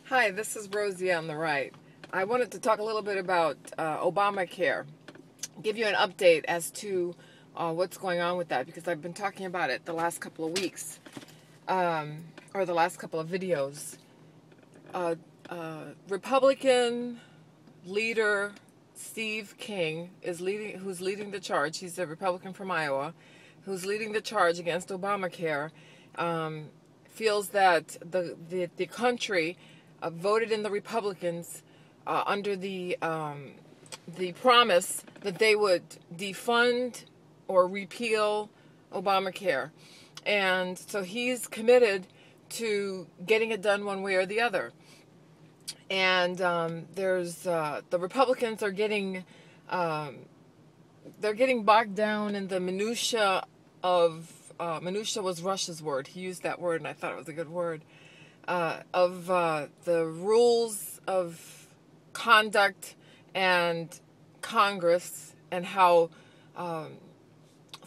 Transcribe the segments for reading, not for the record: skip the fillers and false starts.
Hi, this is Rosie on the right. I wanted to talk a little bit about Obamacare, give you an update as to what's going on with that, because I've been talking about it the last couple of weeks, or the last couple of videos. Republican leader Steve King who's leading the charge. He's a Republican from Iowa, who's leading the charge against Obamacare. Feels that the country voted in the Republicans under the promise that they would defund or repeal Obamacare, and so he's committed to getting it done one way or the other. And there's the Republicans are getting they're getting bogged down in the minutia of minutia was Rush's word. He used that word, and I thought it was a good word. Of the rules of conduct and Congress, and how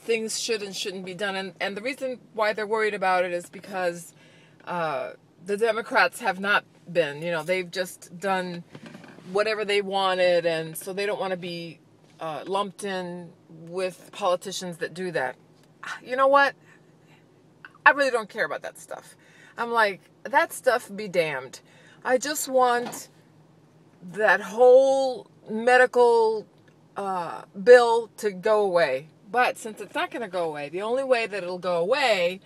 things should and shouldn't be done. And the reason why they're worried about it is because the Democrats have not been. They've just done whatever they wanted, and so they don't want to be lumped in with politicians that do that. You know what? I really don't care about that stuff. I'm like, that stuff be damned. I just want that whole medical bill to go away. But since it's not going to go away, the only way that it'll go away,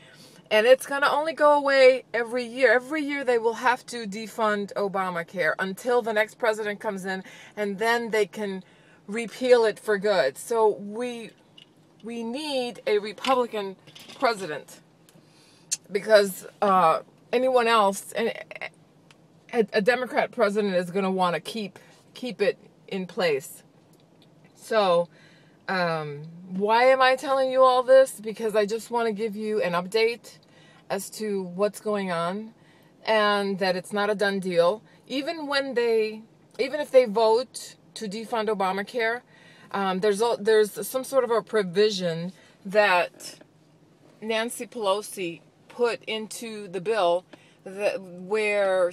and it's going to only go away every year. Every year they will have to defund Obamacare until the next president comes in, and then they can repeal it for good. So we need a Republican president, because anyone else, a Democrat president is going to want to keep it in place. So why am I telling you all this? Because I just want to give you an update as to what's going on, and that it's not a done deal. Even if they vote to defund Obamacare, there's some sort of a provision that Nancy Pelosi put into the bill where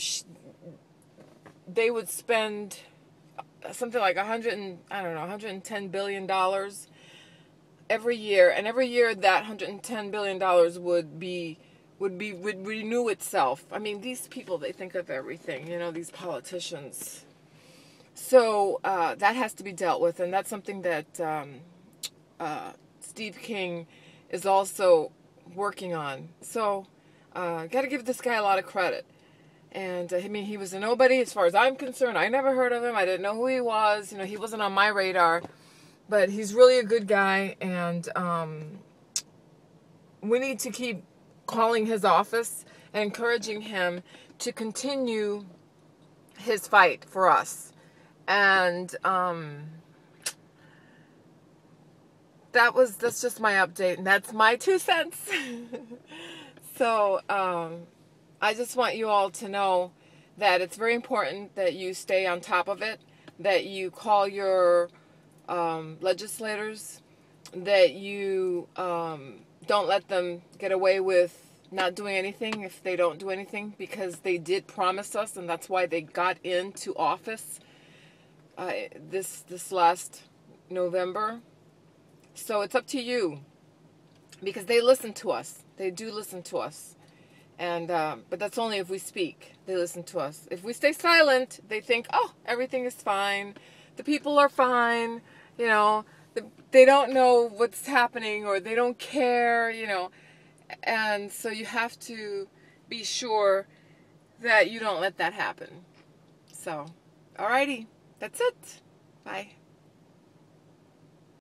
they would spend something like $110 billion every year, and every year that $110 billion would renew itself. I mean, these people, they think of everything, these politicians. So that has to be dealt with, and that's something that Steve King is also working on. So got to give this guy a lot of credit. And he was a nobody as far as I'm concerned. I never heard of him. I didn't know who he was. He wasn't on my radar. But he's really a good guy, and we need to keep calling his office and encouraging him to continue his fight for us. And that's just my update, and that's my 2 cents. So I just want you all to know that it's very important that you stay on top of it, that you call your legislators, that you don't let them get away with not doing anything if they don't do anything, because they did promise us, and that's why they got into office this last November. So it's up to you, because they listen to us. They do listen to us. And but that's only if we speak. They listen to us. If we stay silent, they think, oh, everything is fine. The people are fine. They don't know what's happening, or they don't care, And so you have to be sure that you don't let that happen. So, alrighty. That's it. Bye.